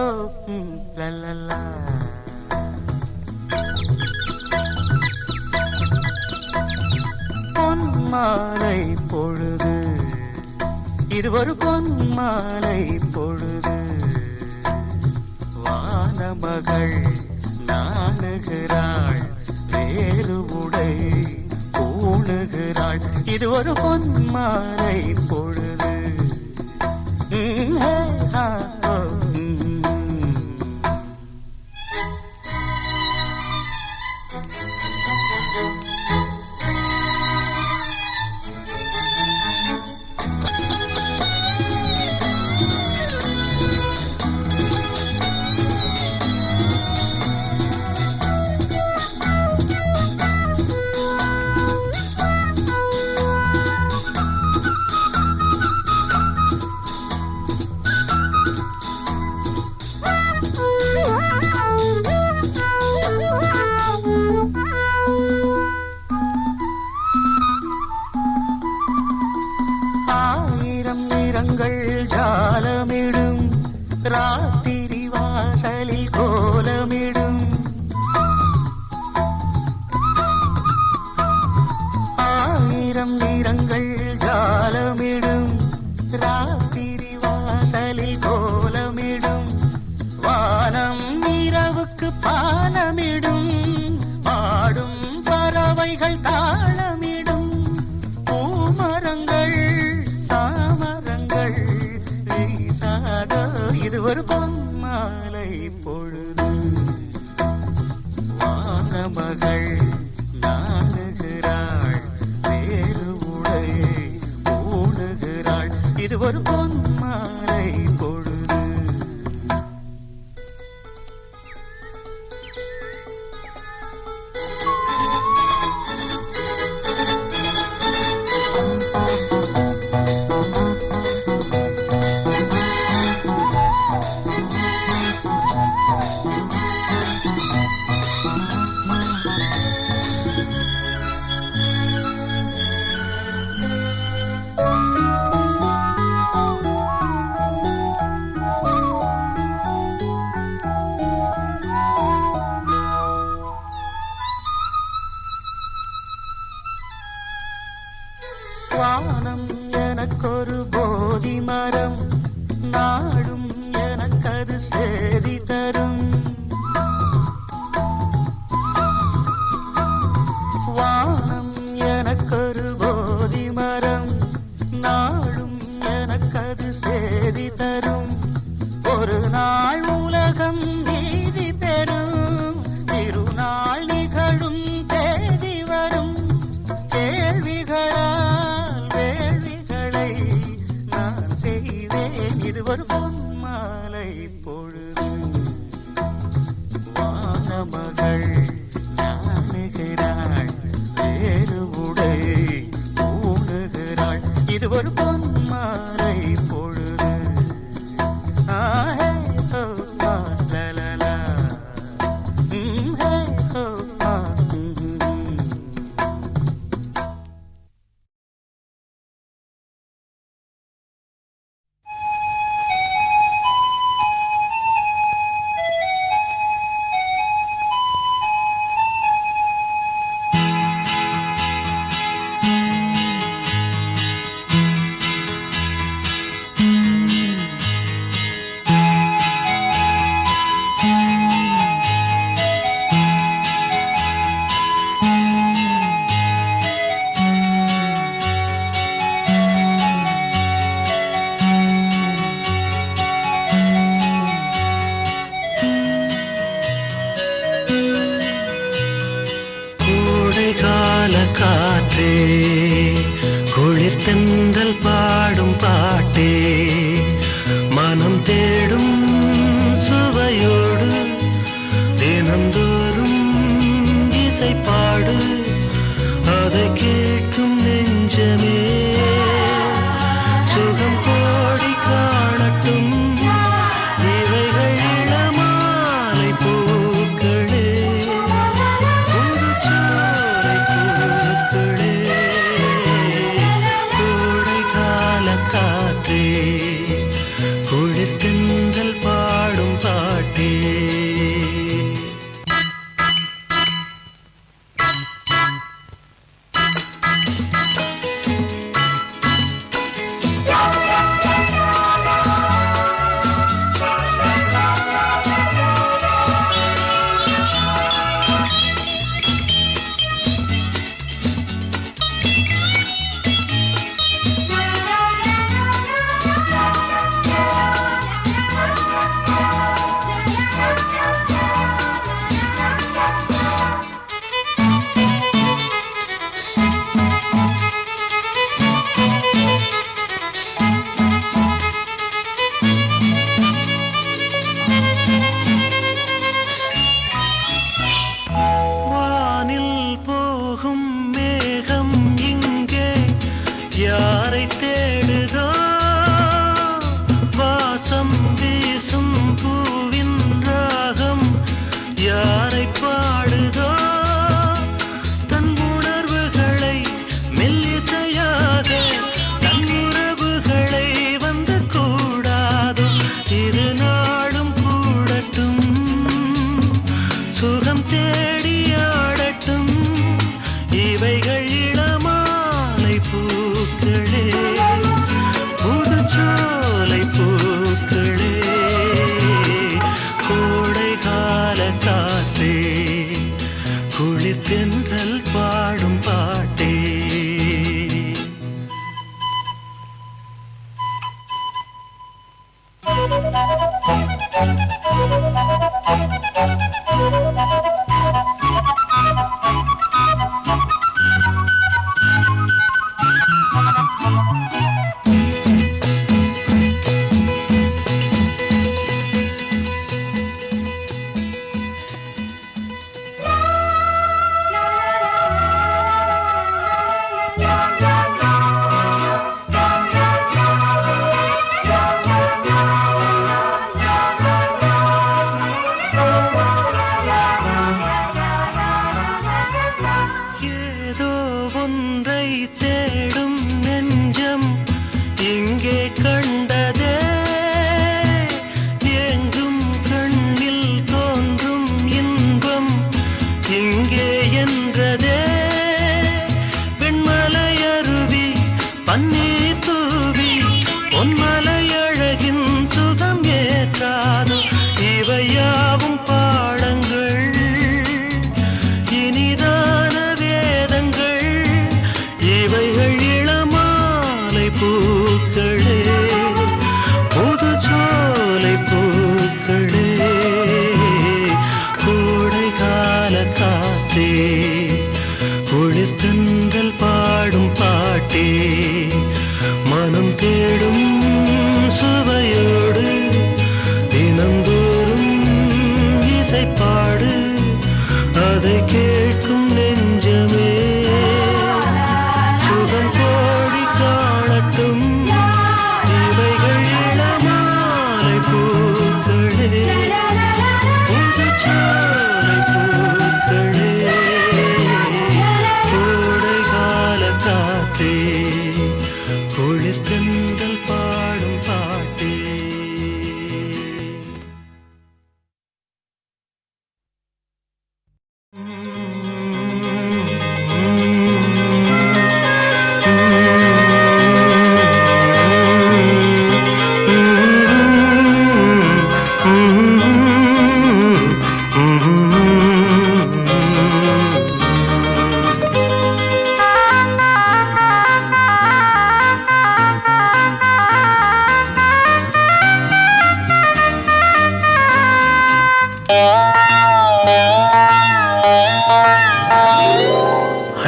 ஓ லல்லா. பொன்மாலை பொழுது, இது ஒரு பொன்மாலை பொழுது, வானமகள் நாணுகிறாள், வேறு உடை பூணுகிறாள். இது ஒரு பொன்மாலை பொழுது. நிறங்கள் ஜாலமிடும், ராத்திரி வாசலில் கோலமிடும். ஆயிரம் நிறங்கள் ஜாலமிடும், ராத்திரி வாசலில் கோலமிடும். வானம் இரவுக்கு பாலமிடும், பாடும் பறவைகள் தாளமிடும். பூமரங்கள் இது ஒரு பொன்மாலை பொழுது, வானமகள் நாணுகிறாள், வேறு உடை பூணுகிறாள். இது ஒரு பொன்மாலை பொழுது. வானம் எனக்கொரு போதி மரம், நாடும் எனக்கது சேதி தரும். வானம் எனக்கொரு போதி மரம், நாடும் எனக்கது சேதி தரும். ஒரு நாள் உலகம் நீதி பெறும், திருநாள் நிகழும் தேதி வரும். கேள்விகளால் வேள்விகளை நான் செய்வேன். இது ஒரு பொன்மாலை பொழுது, வானமகள் நாணுகிறாள், வேறு உடை பூணுகிறாள். இது ஒரு பொன்மாலை பொழுது. ஆஹே ஓ லலலா, ஹே ஓ காற்றே, குளிர்தென்றல் பாடும் பாட்டே, மனம் தேடும் சுவையோடு தினந்தோறும் இசை பாடு. அதை கேட்கும் நெஞ்சமே சுகம் கோடி காணட்டும். இவைகள் இளமாலை பூக்களே, புதுச்சோலை பூக்களே, கோடை கால காற்றே.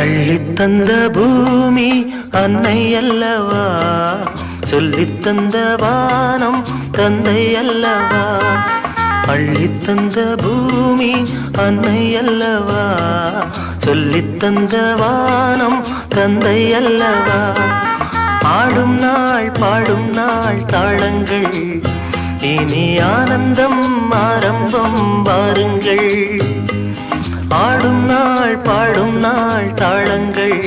அள்ளித்தந்த பூமி அன்னை அல்லவா, சொல்லித்தந்த வானம் தந்தை அல்லவா. அள்ளித்தந்த பூமி அன்னை அல்லவா, சொல்லித்தந்த வானம் தந்தை அல்லவா. ஆடும் நாள் பாடும் நாள் தாளங்கள், இனி ஆனந்தம் ஆரம்பம் வாருங்கள். ஆடும் நாள் பாடும் நாள் தாளங்கள்,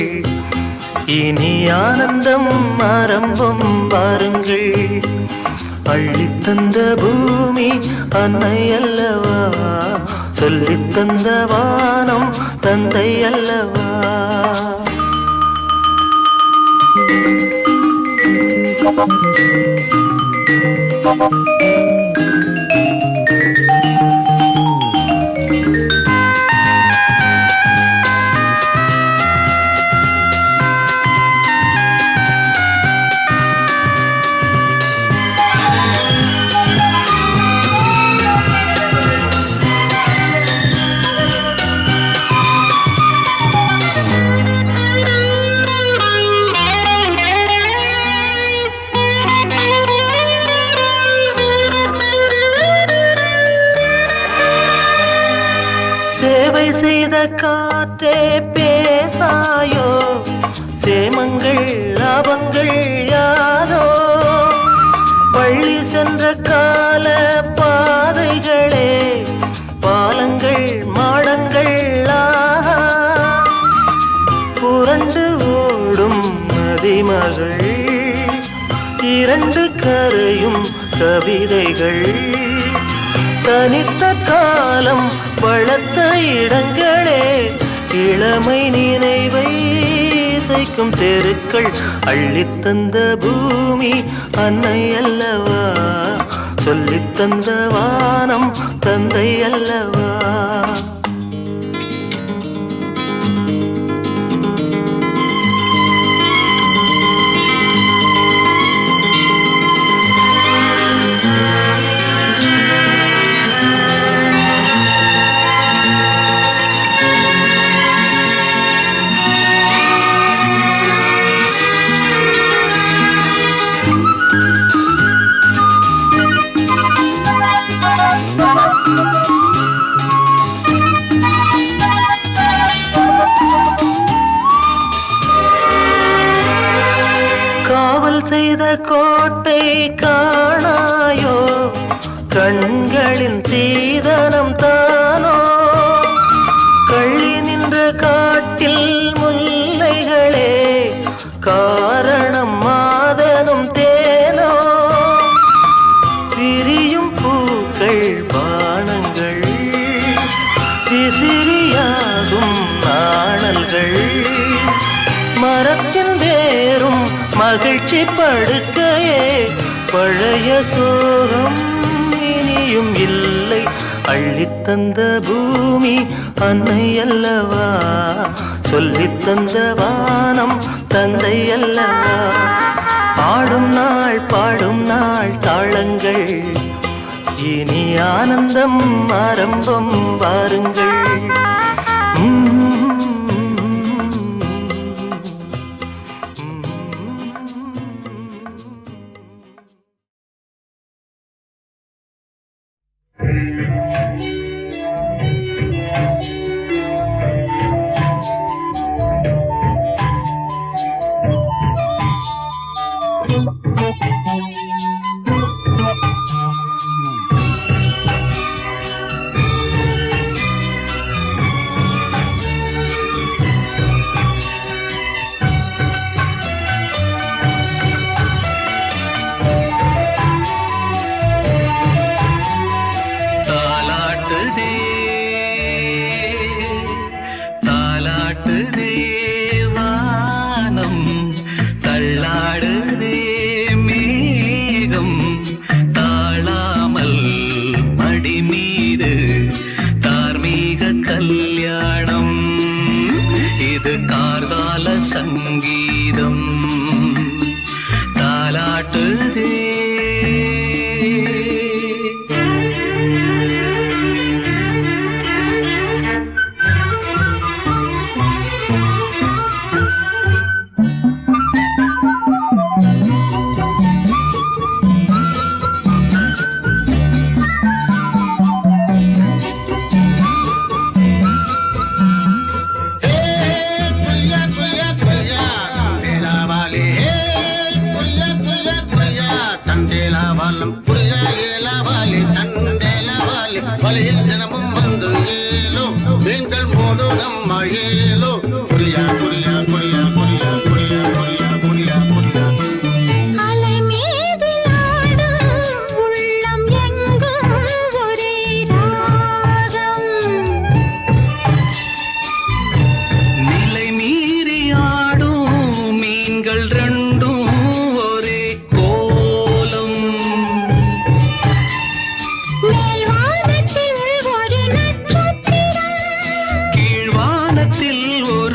இனி ஆனந்தம் ஆரம்பம் வாருங்கள். அள்ளித்தந்த பூமி அன்னை அல்லவா, சொல்லித்தந்த வானம் தந்தை அல்லவா. சேவை செய்த காற்றே பேசாயோ, சேமங்கள் லாபங்கள் யாரோ. பள்ளி சென்ற கால பாதைகளே, பாலங்கள் மாடங்கள் ஆஹா. புரண்டு ஓடும் நதிமகள், இரண்டு கரையும் கவிதைகள். தனித்த காலம் வளர்த்த இடங்களே, இளமை நினைவை இசைக்கும் தெருக்கள். அள்ளித்தந்த பூமி அன்னை அல்லவா, சொல்லித்தந்த வானம் தந்தை அல்லவா. காவல் செய்த கோட்டை காணாயோ, கண்களின் சீதனம் தானோ. கள்ளி நின்ற காட்டில் முல்லைகளே, காரணம் மாதனும் தேனோ. விரியும் பூக்கள் பானங்கள், விசிறியாகும் நாணல்கள். மரத்தின் வேறும் மகிழ்ச்சி படுக்கையே, பழைய சோகம் இனியும் இல்லை. அள்ளித்தந்த பூமி அன்னை அல்லவா, சொல்லித்தந்த வானம் தந்தை அல்லவா. ஆடும் நாள் பாடும் நாள் தாளங்கள், இனி ஆனந்தம் ஆரம்பம் வாருங்கள். நண்டேலவாலி வலையில் தினமும் வந்து ஏலோ நீங்கள் போடு நம்ம ஏலோ புரியா புரியா புரியா புரியா புரியா புரியா புரியா புரியா அலை மீது ஆடும் உள்ளம் எங்கும் ஒரே ராகம் நிலை மீறி ஆடும் மீன்கள் ரெண்டும் ஒரே கோலம் மேல்வானத்தில் ஒரு நட்சத்திரம் கீழ்வானத்தில் ஒரு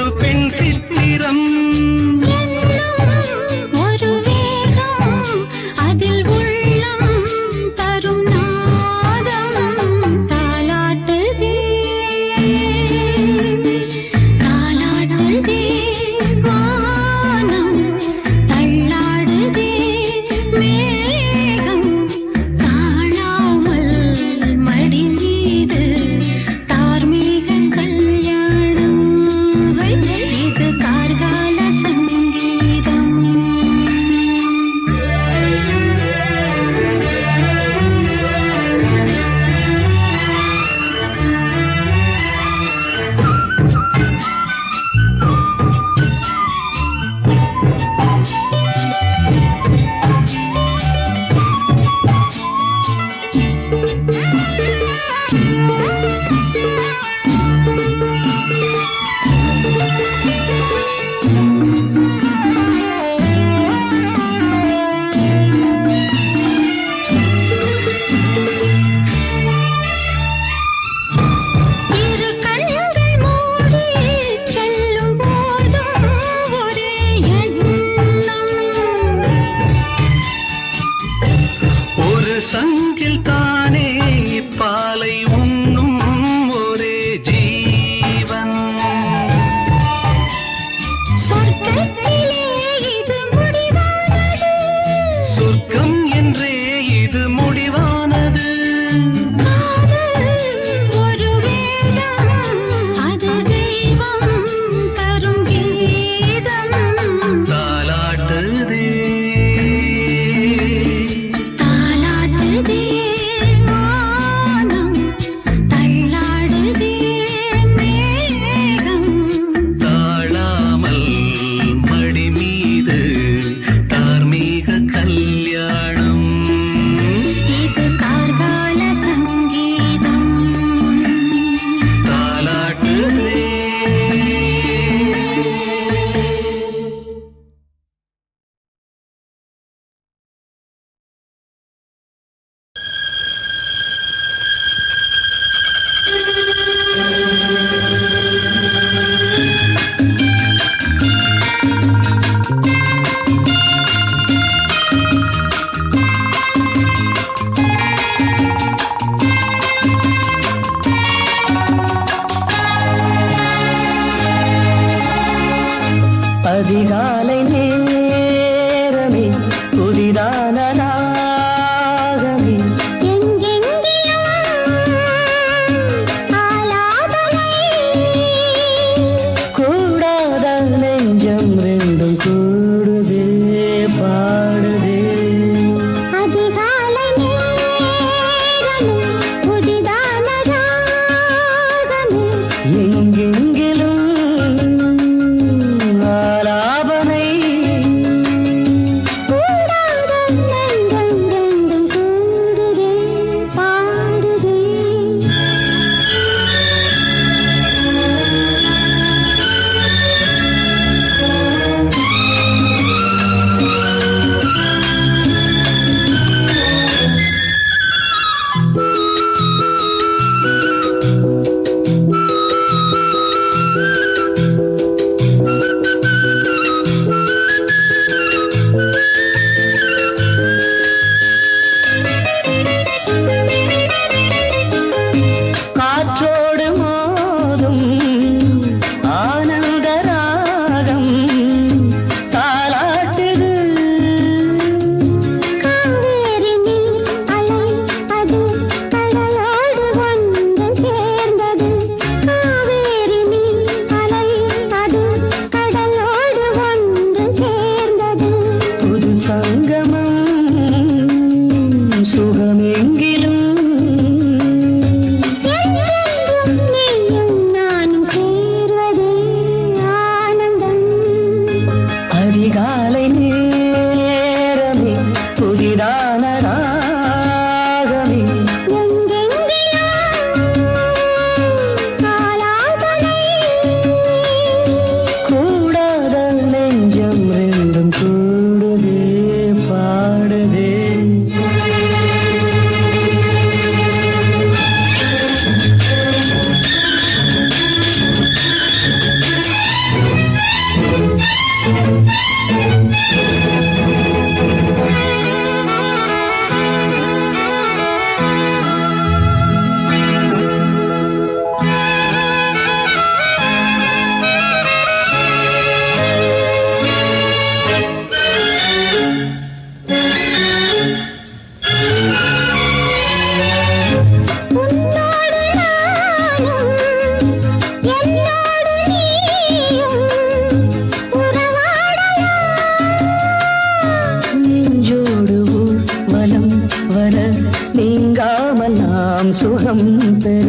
நாம் சுகம் பெற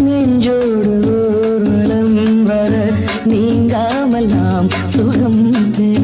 நெஞ்சோடு ஊர்வலம் வர நீங்காமல் நாம் சுகம் பெற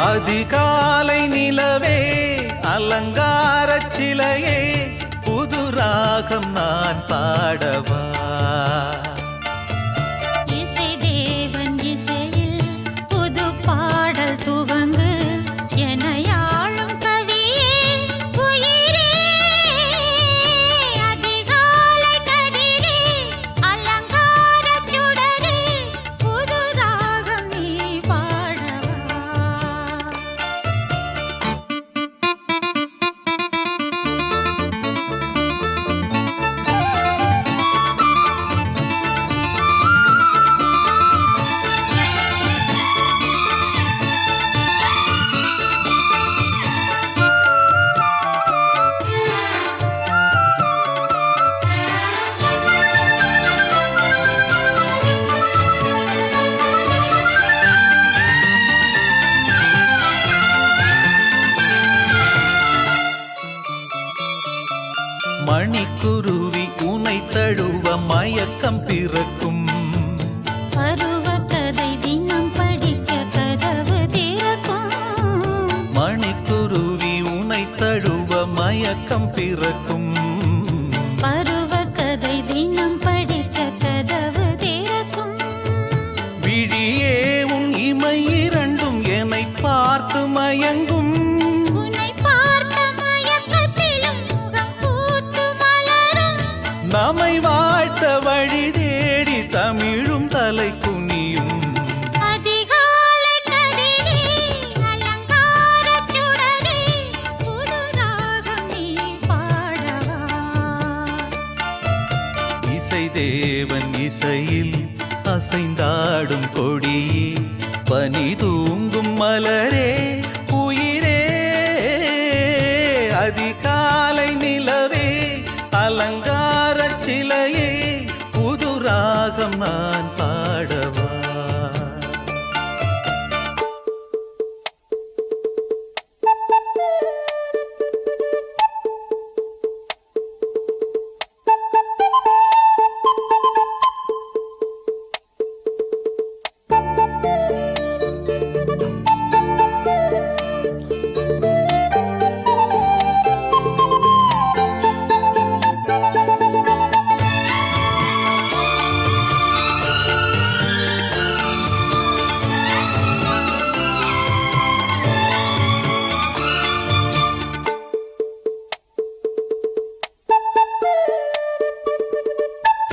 அதிகாலை நிலவே அலங்கார சிலையே புது ராகம் நான் பாடவா இசை தேவன் இசையில் புது பாடல் துவங்கு எனையாளும் கவியே உயிரே அதிகாலை கதிரே அலங்கார சுடரே புது ராகம் நீ பாடவா மணிக்குருவி உனை தழுவ மயக்கம் பிறக்கும் பருவ கதை தினம் படிக்க கதவு திறக்கும் மணிக்குருவி உனை தழுவ மயக்கம் பிறக்கும் பருவ கதை தினம் படிக்க கதவு திறக்கும் விழியே உன் இமை இரண்டும் என்னை பார்த்து மயங்கும் உன்னை பார்த்த மயக்கத்திலும் முகம் பூத்து மலரும் நம்மை வாழ்த்த வழி தேடி தமிழும் தலை குனியும் அதிகாலை கதிரே அலங்கார சுடரே புது ராகம் நீ பாடவா இசை தேவன் இசையில் அசைந்தாடும் கொடியே பனி தூங்கும் மலரே உயிரே அதிகாலை நிலவே அலங்கார சிலையே புது ராகம் நான் பாடவா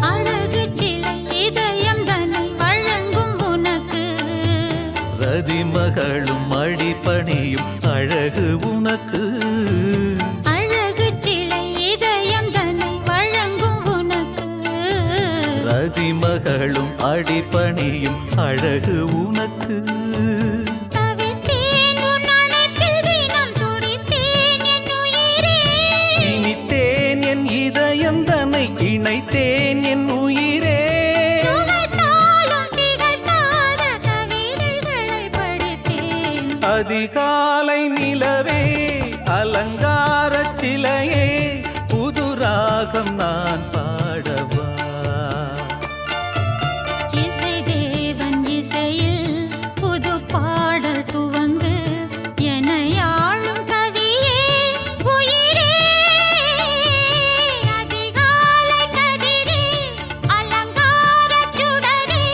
அழகு சிலை இதயம் தன்னை வழங்கும் உனக்கு ரதிமகளும் அடிபணியும் அழகு உனக்கு அழகு சிலை இதயம் தன்னை வழங்கும் உனக்கு ரதிமகளும் அடிபணியும் அழகு உனக்கு தவித்தேன் உன் அணைப்பில் தினம் துடித்தேன் என் உயிரே இனித்தேன் என் இதயம் தன்னை இணைத்தேன் என் உயிரே சுவைத்தாலும் திகட்டாத கவிதைகளை படித்தேன் அதிகாலை நிலவே அலங்கார சிலையே புது ராகம் நான் பாடவா இசை தேவன் இசையில் புது பாடல் துவங்கு எனையாளும் கவியே உயிரே அதிகாலை கதிரே அலங்கார சுடரே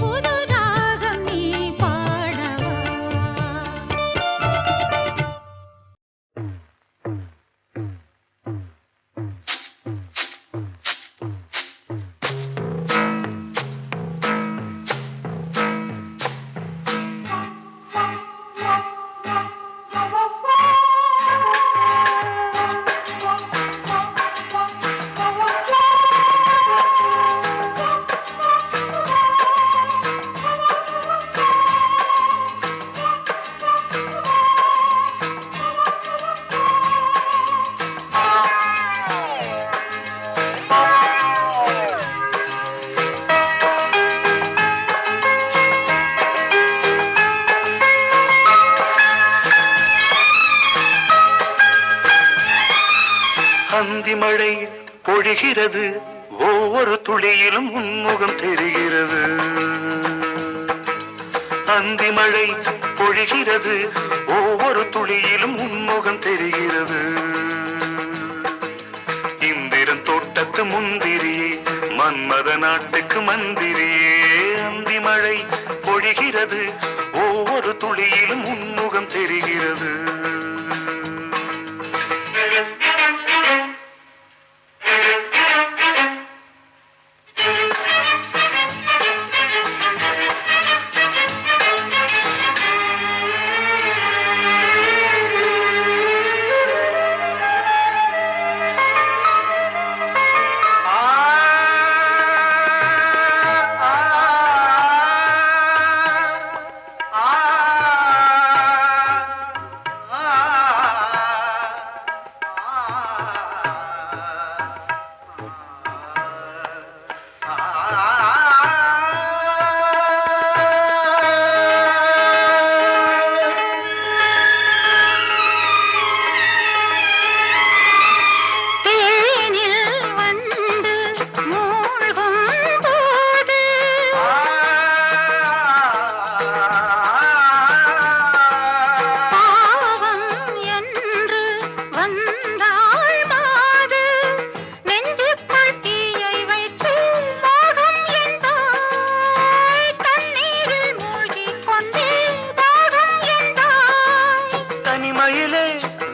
புது ராகம் நீ பாடவா அந்தி மழை பொழிகிறது, ஒவ்வொரு துளியிலும் உன்முகம் தெரிகிறது. அந்தி மழை பொழிகிறது, ஒவ்வொரு துளியிலும் உன்முகம் தெரிகிறது. இந்திரன் தோட்டத்து முந்திரியே, மன்மத நாட்டுக்கு மந்திரியே. அந்தி மழை பொழிகிறது, ஒவ்வொரு துளியிலும் உன்முகம் தெரிகிறது.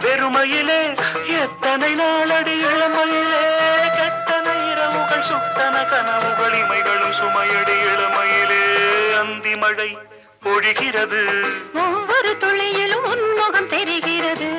வெறுமையிலே எத்தனை நாளடி இளமையிலே, கெட்டன இரவுகள் சுட்டன கனவுகள் இமைகளும் சுமையடி இளமையிலே. அந்தி மழை பொழிகிறது, ஒவ்வொரு துளியிலும் உன்முகம் தெரிகிறது.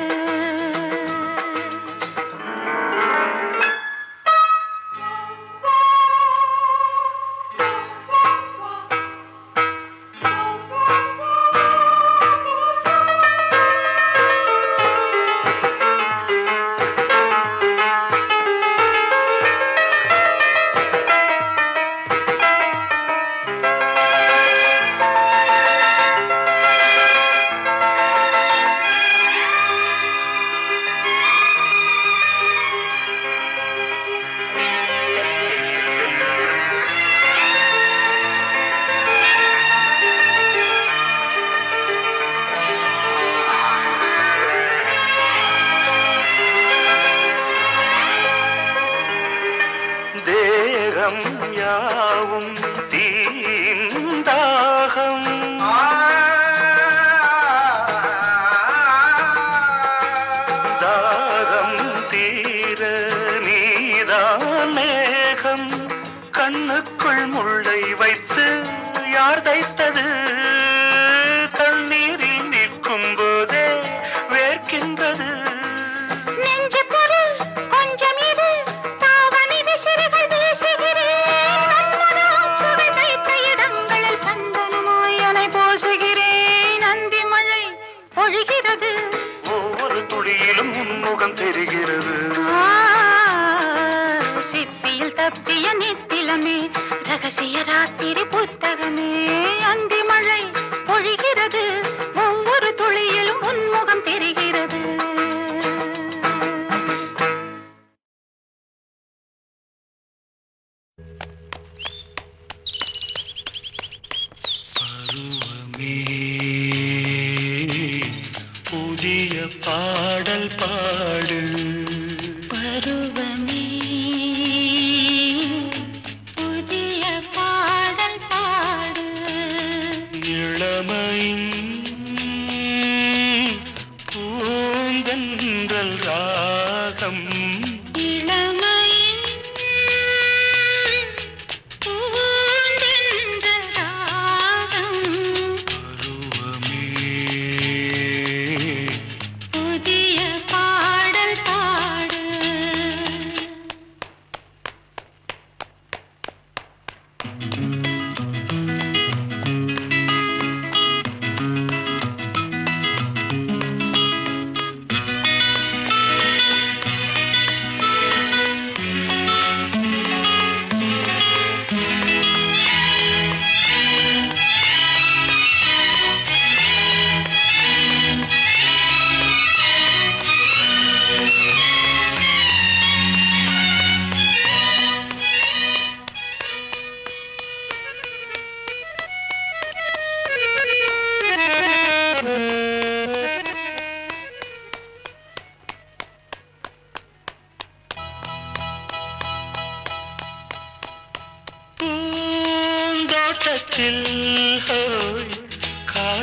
தேகம் யாவும் தீந்தாகம், தாகம் தீர நீதான் மேகம். கண்ணுக்குள் முள்ளை வைத்து யார் தைத்தது, தண்ணீரில் நிற்கும் போதே வேர்க்கின்றது. ஒவ்வொரு துளியிலும் உன்முகம் தெரிகிறது. சிப்பியில் தப்பிய நித்திலமே, ரகசிய ராத்திரி புத்தகமே. அந்தி மழை பொழிகிறது, ஒவ்வொரு துளியிலும் உன்முகம் தெரிகிறது. பருவமே புதிய பாடல் பாடு, பருவமே புதிய பாடல் பாடு. இளமையின் பூந்தென்றல் ராகம், இளமையின் பூந்தென்ற ராகம். பருவமே புதிய பாடல் பாடு.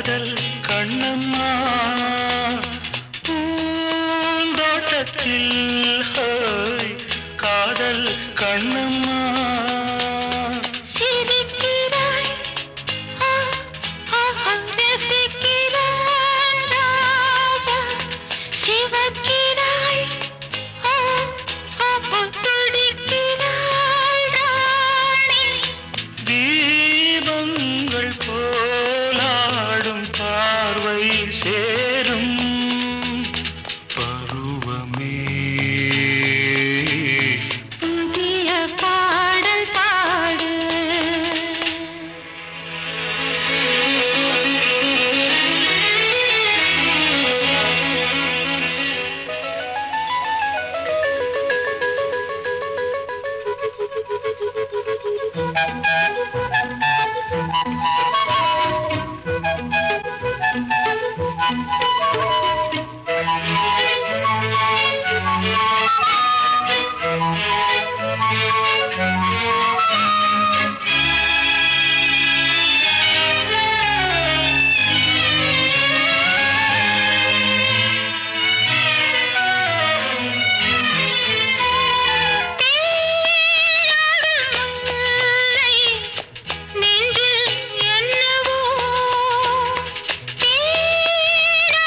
காதல் கண்ணம்மா பூந்தோட்டத்தில் ஹோய் காதல் கண்ணம்மா சிரிக்கிறாய் ஆ, ஆ, ஆ, ரசிக்கிறான் ராஜா சிவக்கிறாய் ஆ, ஆ, ஆ, துடிக்கிறாள் ராணி தீபங்கள் போலாடும் பார்வை சேரும் பருவமே புதிய பாடல் பாடு முல்லை நெஞ்சில் என்னவோ தேடாத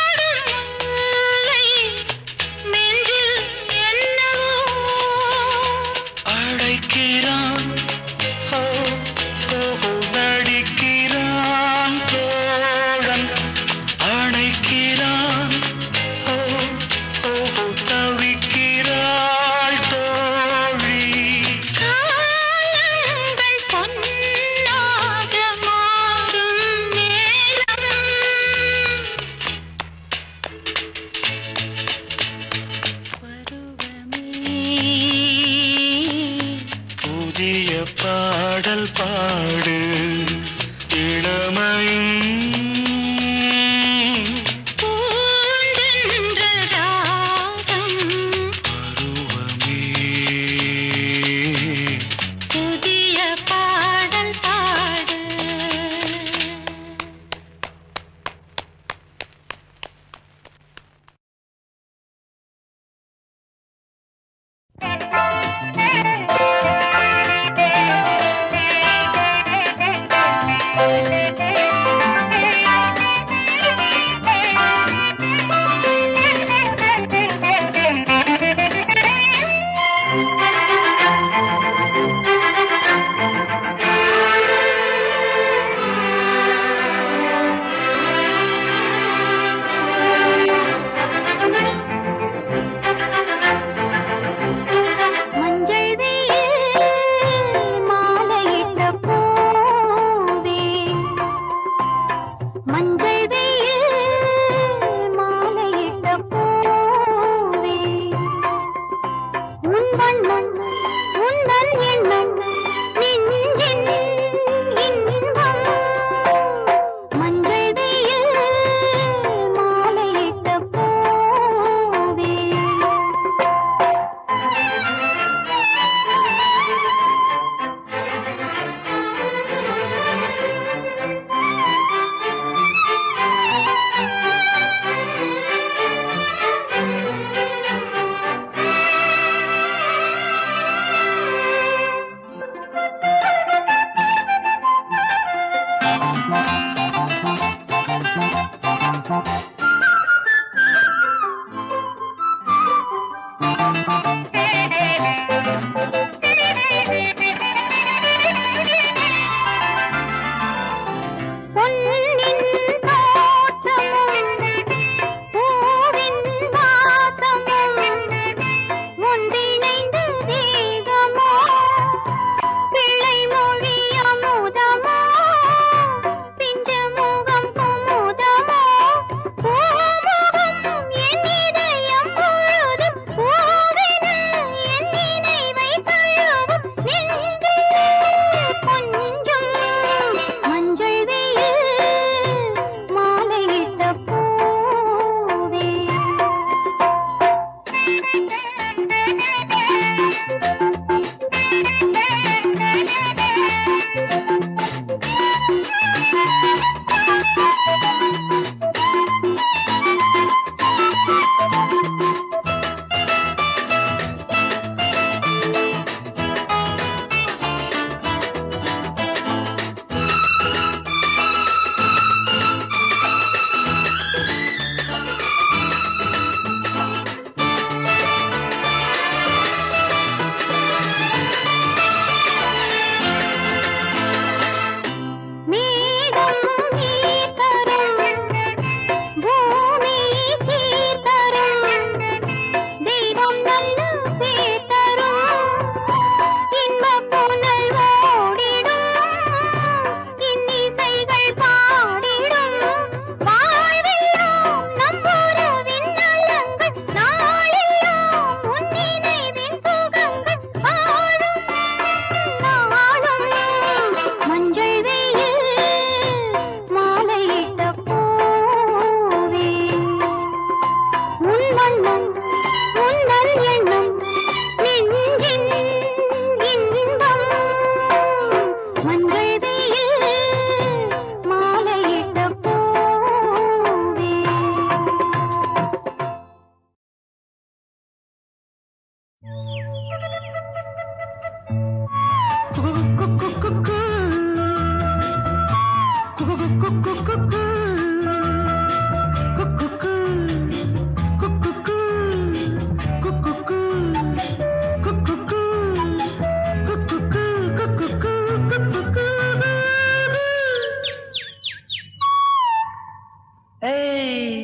ஏய்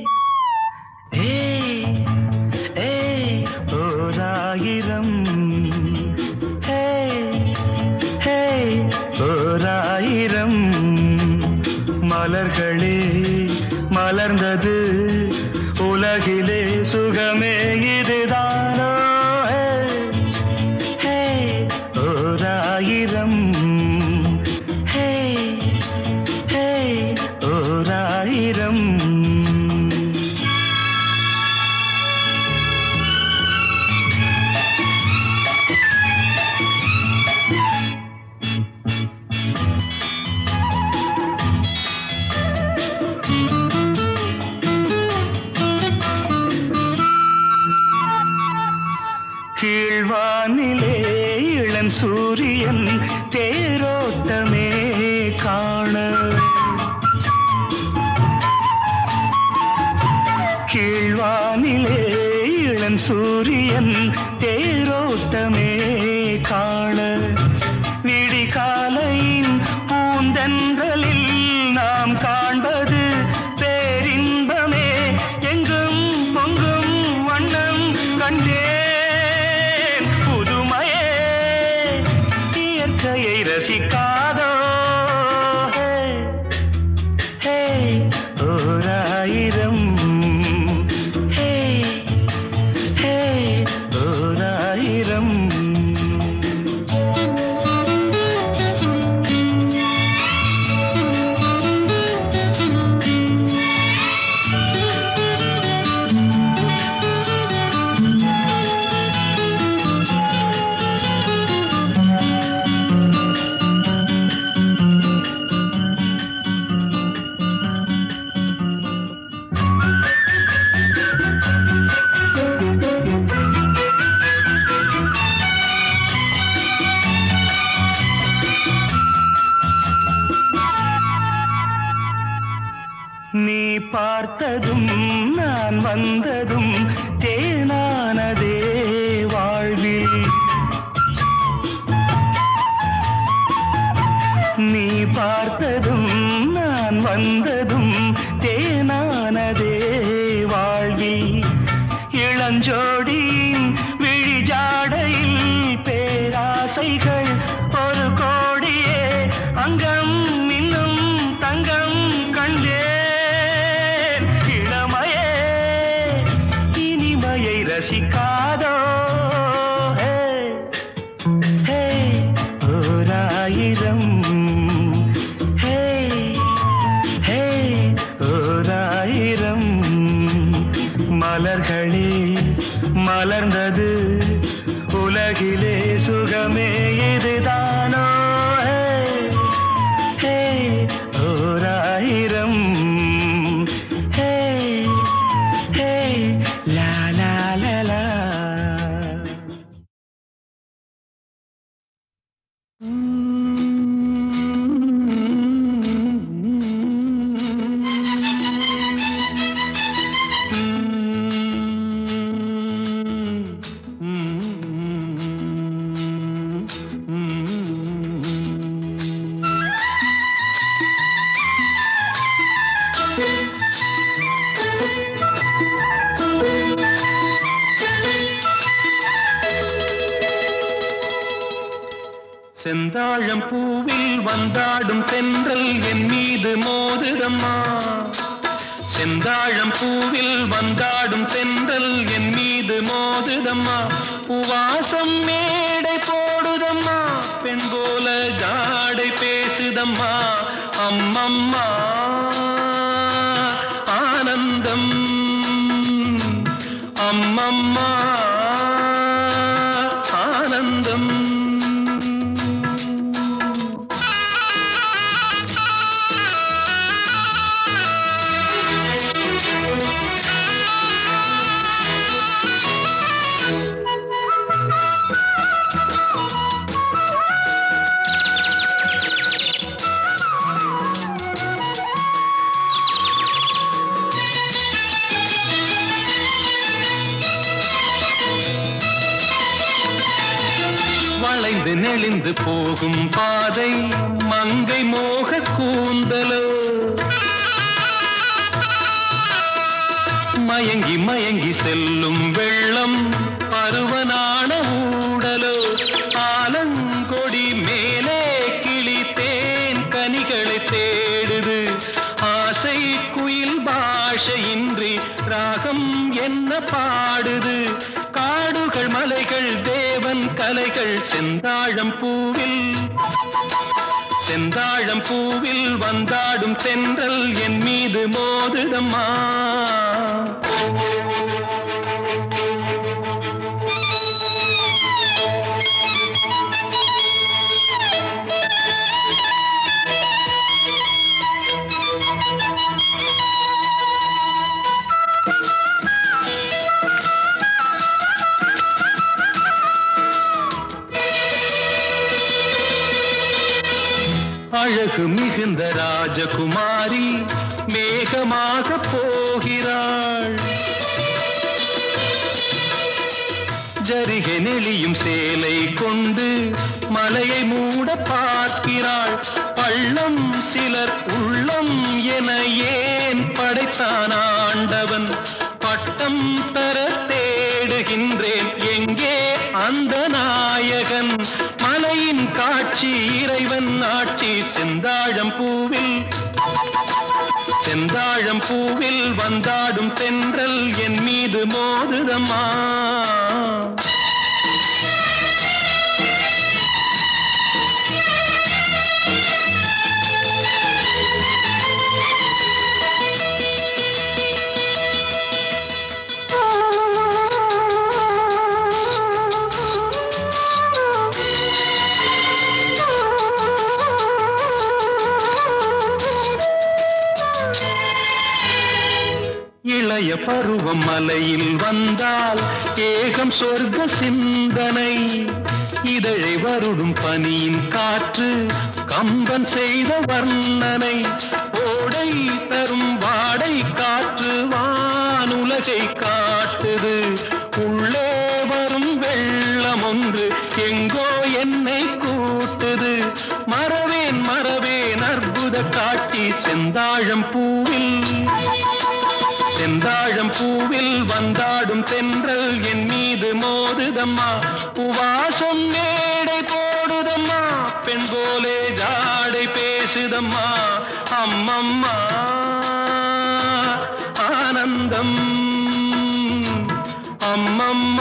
ஏய் ஏய் ஓராயிரம் ஏய் ஏய் ஓராயிரம் மலர்களே மலர்ந்தது உலகிலே சுகமே இதுதானோ ஹே ஓராயிரம் ஹே ஹே ஓராயிரம் கீழ்வானிலே இளம் சூரியன் தேரோட்டமே காண கீழ்வானிலே இளம் சூரியன் தேரோட்டமே காண விடிகாலையின் பூந்தென்றலில் நாம் காண்பது பேரின்பமே எங்கும் பொங்கும் வண்ணம் கண்டே ரசிக்காதோ ஹே ஓராயிரம் ஹே ஹே ஓராயிரம் நீ பார்த்ததும் நான் வந்ததும் தேனானதே வாழ்வில் நீ பார்த்ததும் நான் வந்ததும் தேனானதே வாழ்வில் இளஞ்சோடியின் விழிஜாடையில் பேராசைகள் ஒரு கோடியே அங்கம் இன்னும் தங்கம் கண்டே ரசிக்காதோ ஹே ஹே ஓராயிரம் ஹே ஹே ஓராயிரம் மலர்களே மலர்ந்தது உலகிலே சுகமே இதுதானோ ஹே ஓராயிரம் ஹே ஹே லா லா லா லா செந்தாழம் பூவில் வந்தாடும் தென்றல் என் மீது மோதுதம்மா செந்தாழம் பூவில் வந்தாடும் தென்றல் என் மீது மோதுதம்மா உவாசம் மேடை போடுதம்மா பெண் போல ஜாடை பேசுதம்மா அம்மம்மா ஆனந்தம் அம்மம்மா ஆனந்தம் வளைந்து நெளிந்து போகும் பாதை மங்கை மோக கூந்தலோ மயங்கி மயங்கி செல்லும் வெள்ளம் பருவனான ஊடலோ ஆலங்கொடி மேலே கிளி தேன் கனிகளை தேடுது ஆசை குயில் பாஷையின்றி ராகம் என்ன பாடுது காடுகள் மலைகள் தேவன் கலைகள் செந்தாழம் பூவில் வந்தாடும் தென்றல் என் மீது மோதுதம்மா அழகு மிகுந்த ராஜகுமாரி மேகமாக போகிறாள் ஜரிகை நெளியும் சேலை கொண்டு மலையை மூட பார்க்கிறாள் பள்ளம் சிலர் உள்ளம் என ஏன் படைத்தான் ஆண்டவன் பட்டம் தர தேடுகின்றேன் எங்கே அந்த நாயகன் மலையின் காட்சி இறைவன் ஆட்சி செந்தாழம் பூவில் வந்தாடும் தென்றல் என் மீது மோதுதம்மா இளைய பருவம் மலையில் வந்தால் ஏகம் சொர்க்க சிந்தனை இதழை வருடும் பனியின் காற்று கம்பன் செய்த வர்ணனை ஓடை தரும் வாடை காற்று வானுலகை காட்டுது உள்ளே வரும் வெள்ளம் ஒன்று எங்கோ என்னை கூட்டுது மறவேன் அற்புத காட்சி செந்தாழம் பூவில் வந்தாடும் தென்றல் என் மீது மோதுதம்மா உவாசம் மேடை போடுதம்மா பெண் போலே ஜாடை பேசுதம்மா அம்மம்மா ஆனந்தம் அம்மம்மா